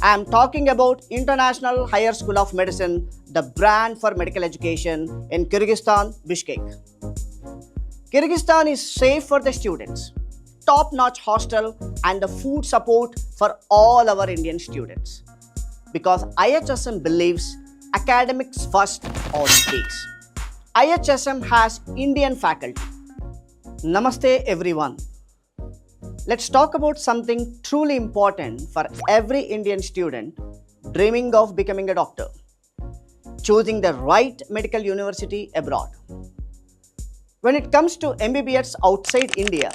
I am talking about International Higher School of Medicine, the brand for medical education in Kyrgyzstan, Bishkek. Kyrgyzstan is safe for the students, top-notch hostel and the food support for all our Indian students. Because IHSM believes academics first always. IHSM has Indian faculty. Namaste everyone. Let's talk about something truly important for every Indian student dreaming of becoming a doctor. Choosing the right medical university abroad. When it comes to MBBS outside India,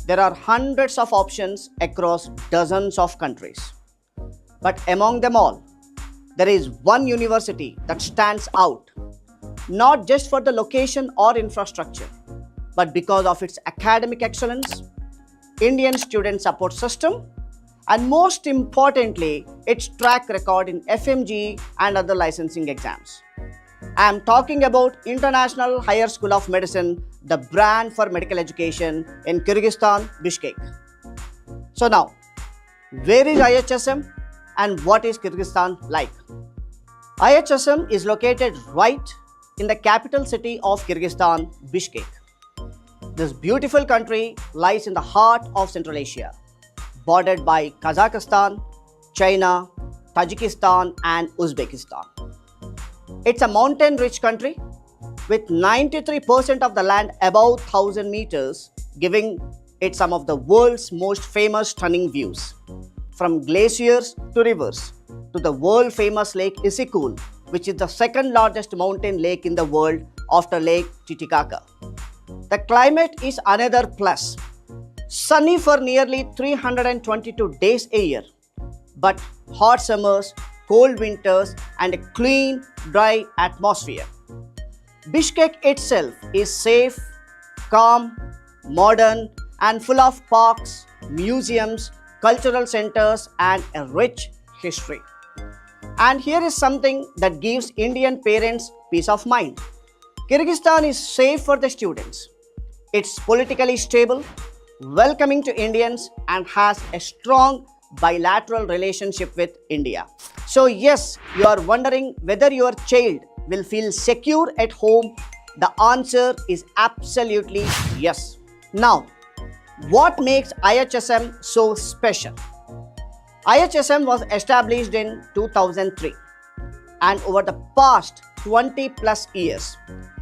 there are hundreds of options across dozens of countries. But among them all, there is one university that stands out, not just for the location or infrastructure, but because of its academic excellence, Indian student support system, and most importantly, its track record in FMG and other licensing exams. I am talking about International Higher School of Medicine, the brand for medical education in Kyrgyzstan, Bishkek. So now, where is IHSM and what is Kyrgyzstan like? IHSM is located right in the capital city of Kyrgyzstan, Bishkek. This beautiful country lies in the heart of Central Asia, bordered by Kazakhstan, China, Tajikistan and Uzbekistan. It's a mountain-rich country with 93% of the land above 1000 meters, giving it some of the world's most famous stunning views. From glaciers to rivers, to the world-famous Lake Issyk-Kul, which is the second largest mountain lake in the world after Lake Titicaca. The climate is another plus. Sunny for nearly 322 days a year, but hot summers, cold winters and a clean, dry atmosphere. Bishkek itself is safe, calm, modern and full of parks, museums, cultural centers and a rich history. And here is something that gives Indian parents peace of mind. Kyrgyzstan is safe for the students. It's politically stable, welcoming to Indians and has a strong bilateral relationship with India. So yes, you are wondering whether your child will feel secure at home. The answer is absolutely yes. Now, what makes IHSM so special? IHSM was established in 2003 and over the past 20 plus years,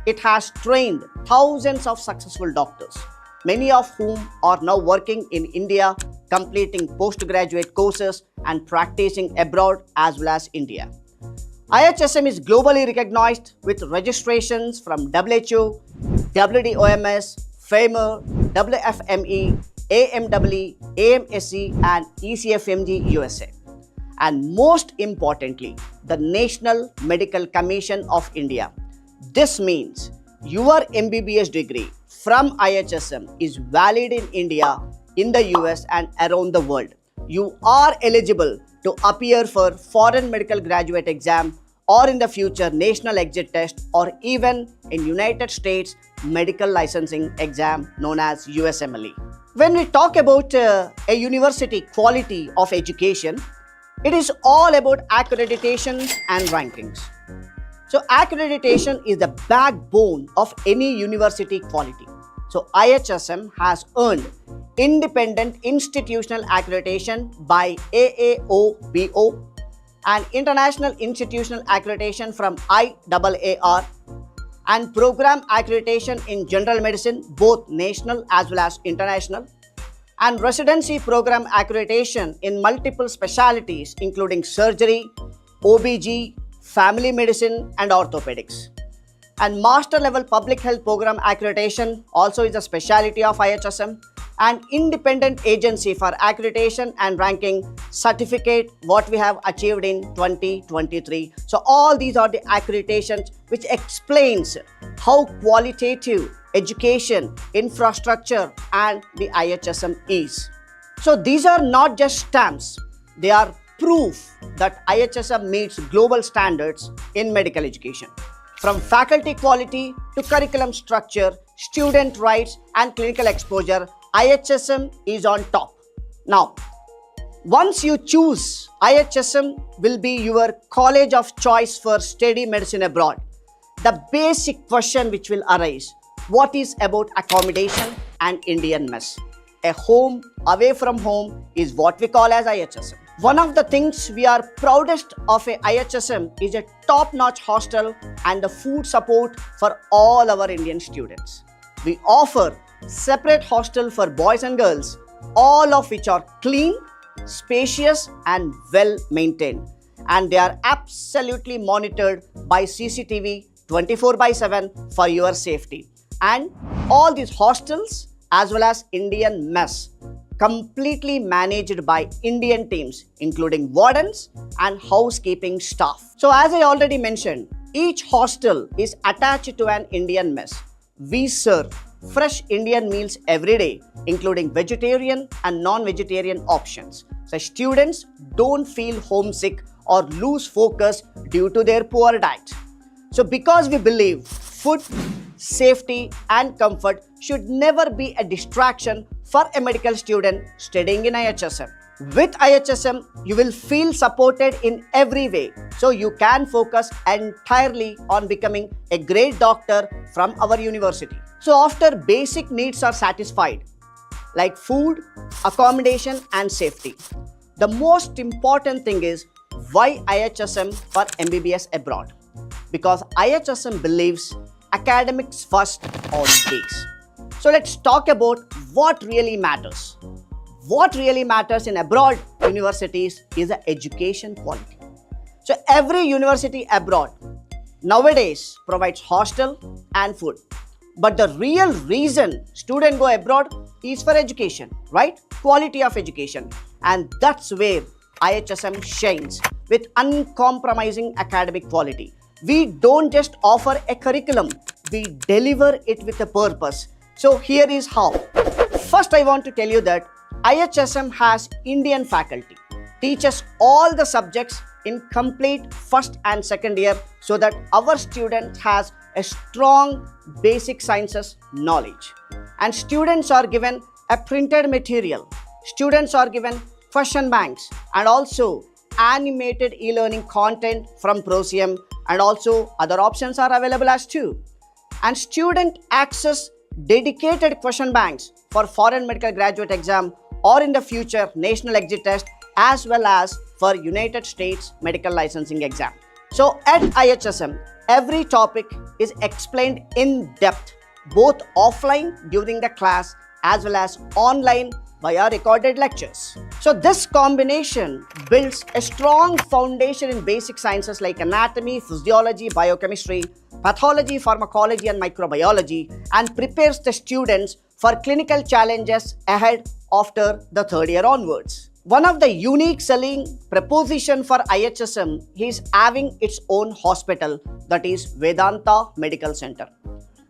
it has trained thousands of successful doctors, many of whom are now working in India, completing postgraduate courses and practicing abroad as well as India. IHSM is globally recognized with registrations from WHO, WDOMS, FAMR, WFME, AMEE, AMSC and ECFMG USA. And most importantly, the National Medical Commission of India. This means your MBBS degree from IHSM is valid in India, in the US and around the world. You are eligible to appear for foreign medical graduate exam or in the future national exit test or even in United States medical licensing exam known as USMLE. When we talk about a university quality of education, it is all about accreditation and rankings. So accreditation is the backbone of any university quality. So IHSM has earned independent institutional accreditation by AAOBO and international institutional accreditation from IAAR and program accreditation in general medicine, both national as well as international, and residency program accreditation in multiple specialties including surgery, OBG, family medicine and orthopedics. And master level public health program accreditation also is a specialty of IHSM, and independent agency for accreditation and ranking certificate what we have achieved in 2023. So all these are the accreditations which explains how qualitative education, infrastructure and the IHSM is. So these are not just stamps, they are proof that IHSM meets global standards in medical education. From faculty quality to curriculum structure, student rights and clinical exposure, IHSM is on top. Now, Once you choose, IHSM will be your college of choice for study medicine abroad. The basic question which will arise, what is about accommodation and Indian mess? A home away from home is what we call as IHSM. One of the things we are proudest of a IHSM is a top-notch hostel and the food support for all our Indian students. We offer separate hostel for boys and girls, all of which are clean, spacious and well maintained, and they are absolutely monitored by CCTV 24/7 for your safety. And all these hostels as well as Indian mess completely managed by Indian teams, including wardens and housekeeping staff. So as I already mentioned, each hostel is attached to an Indian mess. We serve fresh Indian meals every day, including vegetarian and non-vegetarian options. So students don't feel homesick or lose focus due to their poor diet. So because we believe food, safety and comfort should never be a distraction for a medical student studying in IHSM. With IHSM, you will feel supported in every way, so you can focus entirely on becoming a great doctor from our university. So after basic needs are satisfied, like food, accommodation and safety, the most important thing is why IHSM for MBBS abroad? Because IHSM believes academics first always. So let's talk about what really matters. What really matters in abroad universities is the education quality. So every university abroad nowadays provides hostel and food. But the real reason students go abroad is for education, right? Quality of education. And that's where IHSM shines with uncompromising academic quality. We don't just offer a curriculum, we deliver it with a purpose. So here is how. First, I want to tell you that IHSM has Indian faculty, teaches all the subjects in complete first and second year so that our student has a strong basic sciences knowledge. And students are given a printed material. Students are given question banks and also animated e-learning content from Prosium, and also other options are available as too. And student access dedicated question banks for foreign medical graduate exam or in the future national exit test as well as for United States medical licensing exam. So at IHSM, every topic is explained in depth, both offline during the class as well as online via recorded lectures. So this combination builds a strong foundation in basic sciences like anatomy, physiology, biochemistry, pathology, pharmacology and microbiology, and prepares the students for clinical challenges ahead after the third year onwards. One of the unique selling proposition for IHSM is having its own hospital, that is Vedanta Medical Center.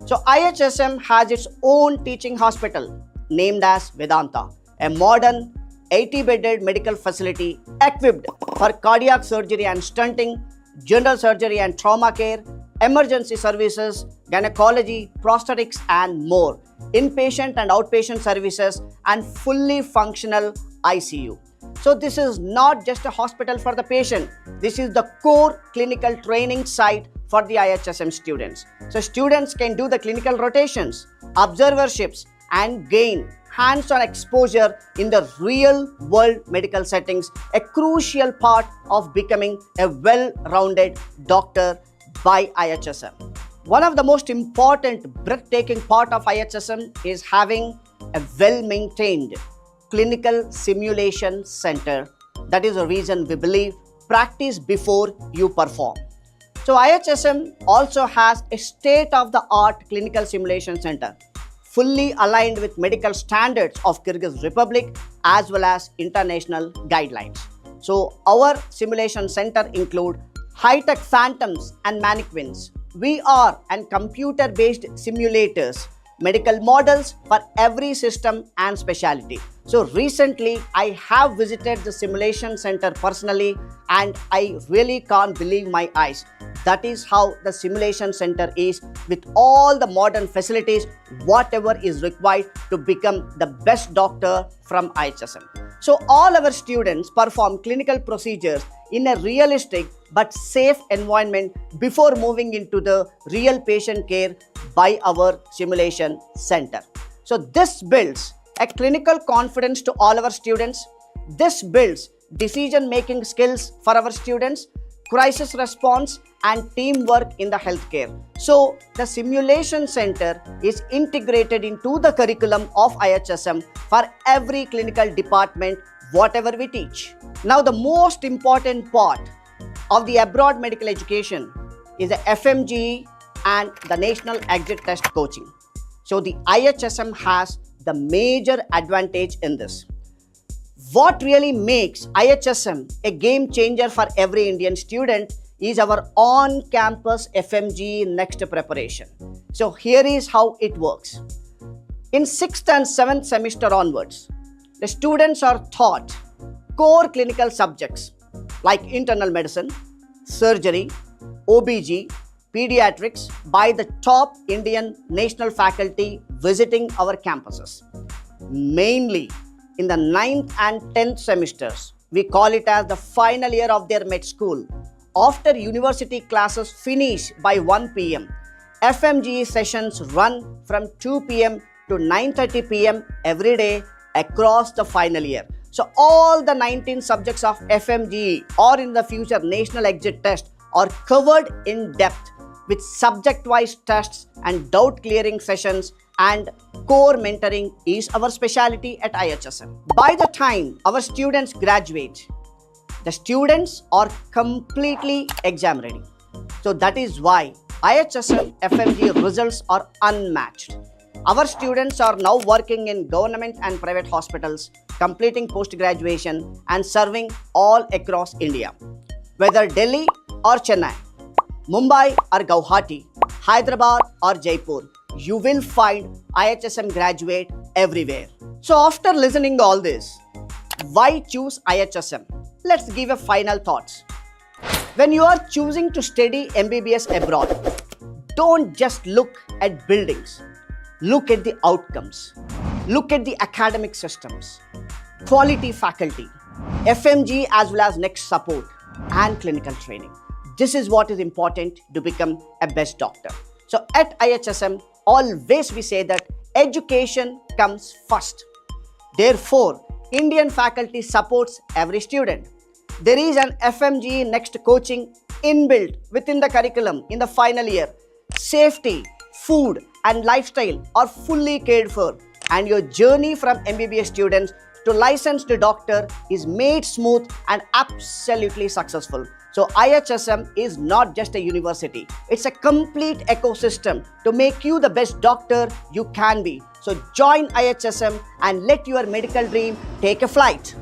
So IHSM has its own teaching hospital named as Vedanta, a modern 80-bedded medical facility equipped for cardiac surgery and stunting, general surgery and trauma care, emergency services, gynecology, prosthetics and more, inpatient and outpatient services and fully functional ICU. So this is not just a hospital for the patient, this is the core clinical training site for the IHSM students. So students can do the clinical rotations, observerships and gain hands-on exposure in the real-world medical settings, a crucial part of becoming a well-rounded doctor by IHSM. One of the most important breathtaking part of IHSM is having a well-maintained clinical simulation center. That is the reason we believe practice before you perform. So IHSM also has a state-of-the-art clinical simulation center, fully aligned with medical standards of Kyrgyz Republic as well as international guidelines. So our simulation center include high-tech phantoms and mannequins, VR and computer-based simulators, medical models for every system and specialty. So recently I have visited the simulation center personally and I really can't believe my eyes. That is how the simulation center is, with all the modern facilities, whatever is required to become the best doctor from IHSM. So all our students perform clinical procedures in a realistic but safe environment before moving into the real patient care by our simulation center. So this builds a clinical confidence to all our students. This builds decision-making skills for our students, crisis response and teamwork in the healthcare. So the simulation center is integrated into the curriculum of IHSM for every clinical department, whatever we teach. Now the most important part of the abroad medical education is the FMGE and the National Exit Test coaching. So the IHSM has the major advantage in this. What really makes IHSM a game changer for every Indian student is our on-campus FMGE next preparation. So here is how it works. In 6th and 7th semester onwards, the students are taught core clinical subjects like internal medicine, surgery, OBG, pediatrics by the top Indian national faculty visiting our campuses. Mainly in the 9th and 10th semesters, we call it as the final year of their med school. After university classes finish by 1 p.m., FMGE sessions run from 2 p.m. to 9:30 p.m. every day across the final year. So all the 19 subjects of FMGE or in the future National Exit Test are covered in depth with subject-wise tests and doubt-clearing sessions, and core mentoring is our specialty at IHSM. By the time our students graduate, the students are completely exam ready. So that is why IHSM FMGE results are unmatched. Our students are now working in government and private hospitals, completing post-graduation and serving all across India. Whether Delhi or Chennai, Mumbai or Guwahati, Hyderabad or Jaipur, you will find IHSM graduate everywhere. So after listening all this, why choose IHSM? Let's give a final thoughts. When you are choosing to study MBBS abroad, don't just look at buildings. Look at the outcomes. Look at the academic systems, quality faculty, FMG as well as next support and clinical training. This is what is important to become a best doctor. So at IHSM, always we say that education comes first. Therefore, Indian faculty supports every student. There is an FMGE next coaching inbuilt within the curriculum in the final year. Safety, food and lifestyle are fully cared for, and your journey from MBBS students to licensed doctor is made smooth and absolutely successful. So IHSM is not just a university, it's a complete ecosystem to make you the best doctor you can be. So join IHSM and let your medical dream take a flight.